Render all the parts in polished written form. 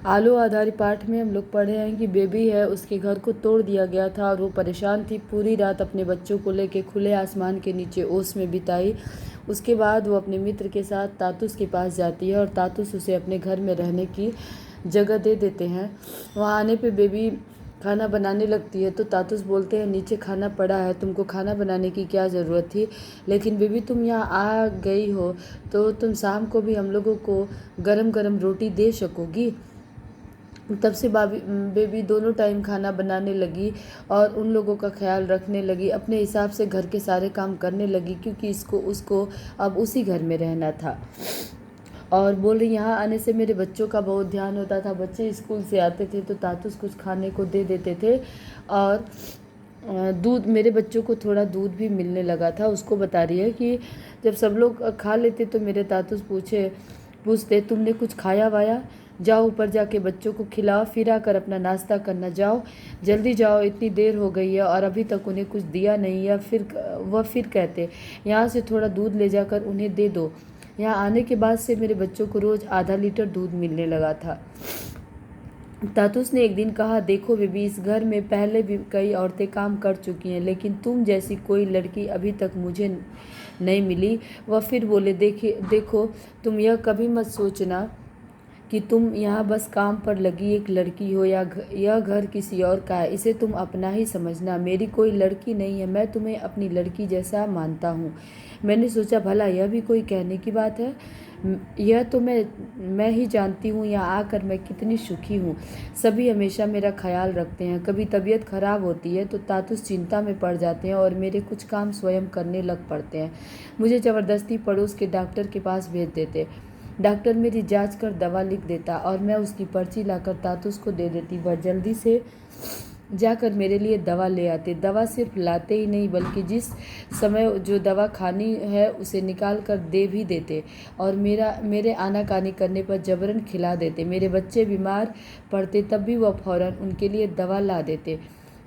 आलू आधारित पाठ में हम लोग पढ़े हैं कि बेबी है उसके घर को तोड़ दिया गया था और वो परेशान थी। पूरी रात अपने बच्चों को लेके खुले आसमान के नीचे ओस में बिताई। उसके बाद वो अपने मित्र के साथ तातुस के पास जाती है और तातुस उसे अपने घर में रहने की जगह दे देते हैं। वहाँ आने पे बेबी खाना बनाने लगती है तो तातुस बोलते हैं नीचे खाना पड़ा है, तुमको खाना बनाने की क्या ज़रूरत थी। लेकिन बेबी तुम यहाँ आ गई हो तो तुम शाम को भी हम लोगों को गरम गरम रोटी दे सकोगी। तब से बेबी दोनों टाइम खाना बनाने लगी और उन लोगों का ख्याल रखने लगी। अपने हिसाब से घर के सारे काम करने लगी क्योंकि उसको अब उसी घर में रहना था। और बोल रही यहाँ आने से मेरे बच्चों का बहुत ध्यान होता था। बच्चे स्कूल से आते थे तो तातुस कुछ खाने को दे देते थे और दूध, मेरे बच्चों को थोड़ा दूध भी मिलने लगा था। उसको बता रही है कि जब सब लोग खा लेते तो मेरे तातुस पूछते तुमने कुछ खाया वाया, जाओ ऊपर जाके बच्चों को खिलाओ, फिर आकर अपना नाश्ता करना, जाओ जल्दी जाओ, इतनी देर हो गई है और अभी तक उन्हें कुछ दिया नहीं। या फिर कहते यहाँ से थोड़ा दूध ले जाकर उन्हें दे दो। यहाँ आने के बाद से मेरे बच्चों को रोज़ आधा लीटर दूध मिलने लगा था। तातुस ने एक दिन कहा, देखो बेबी, इस घर में पहले भी कई औरतें काम कर चुकी हैं लेकिन तुम जैसी कोई लड़की अभी तक मुझे नहीं मिली। वह फिर बोले, देखो तुम यह कभी मत सोचना कि तुम यहाँ बस काम पर लगी एक लड़की हो या यह घर किसी और का है। इसे तुम अपना ही समझना। मेरी कोई लड़की नहीं है, मैं तुम्हें अपनी लड़की जैसा मानता हूँ। मैंने सोचा भला यह भी कोई कहने की बात है। यह तो मैं ही जानती हूँ यहाँ आकर मैं कितनी सुखी हूँ। सभी हमेशा मेरा ख्याल रखते हैं। कभी तबीयत खराब होती है तो तातुस चिंता में पड़ जाते हैं और मेरे कुछ काम स्वयं करने लग पड़ते हैं। मुझे ज़बरदस्ती पड़ोस के डॉक्टर के पास भेज देते। डॉक्टर मेरी जांच कर दवा लिख देता और मैं उसकी पर्ची लाकर तातुस को दे देती। वह जल्दी से जाकर मेरे लिए दवा ले आते। दवा सिर्फ लाते ही नहीं बल्कि जिस समय जो दवा खानी है उसे निकाल कर दे भी देते और मेरे आनाकानी करने पर जबरन खिला देते। मेरे बच्चे बीमार पड़ते तब भी वह फ़ौरन उनके लिए दवा ला देते।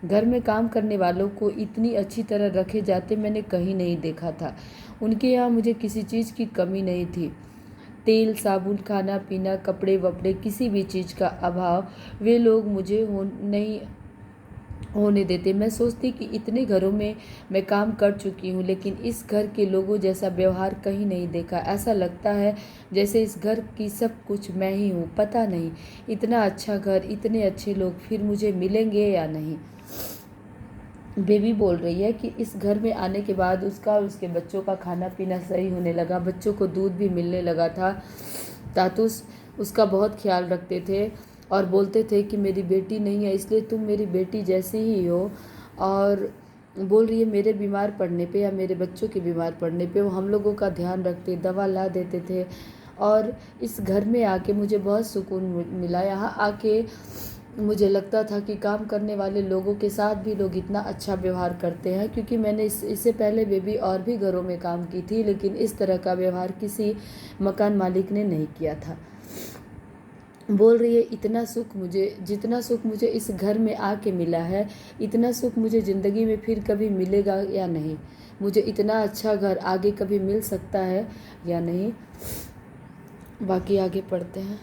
घर में काम करने वालों को इतनी अच्छी तरह रखे जाते मैंने कहीं नहीं देखा था। उनके यहाँ मुझे किसी चीज़ की कमी नहीं थी। तेल, साबुन, खाना पीना, कपड़े वपड़े, किसी भी चीज़ का अभाव वे लोग मुझे नहीं होने देते। मैं सोचती कि इतने घरों में मैं काम कर चुकी हूँ लेकिन इस घर के लोगों जैसा व्यवहार कहीं नहीं देखा। ऐसा लगता है जैसे इस घर की सब कुछ मैं ही हूँ। पता नहीं इतना अच्छा घर, इतने अच्छे लोग फिर मुझे मिलेंगे या नहीं। बेबी बोल रही है कि इस घर में आने के बाद उसका और उसके बच्चों का खाना पीना सही होने लगा। बच्चों को दूध भी मिलने लगा था। तातुस उसका बहुत ख्याल रखते थे और बोलते थे कि मेरी बेटी नहीं है इसलिए तुम मेरी बेटी जैसी ही हो। और बोल रही है मेरे बीमार पड़ने पे या मेरे बच्चों के बीमार पड़ने पे वो हम लोगों का ध्यान रखते, दवा ला देते थे। और इस घर में आके मुझे बहुत सुकून मिला। यहाँ आके मुझे लगता था कि काम करने वाले लोगों के साथ भी लोग इतना अच्छा व्यवहार करते हैं, क्योंकि मैंने इससे पहले बेबी और भी घरों में काम की थी लेकिन इस तरह का व्यवहार किसी मकान मालिक ने नहीं किया था। बोल रही है जितना सुख मुझे इस घर में आके मिला है इतना सुख मुझे ज़िंदगी में फिर कभी मिलेगा या नहीं। मुझे इतना अच्छा घर आगे कभी मिल सकता है या नहीं। बाकी आगे पढ़ते हैं।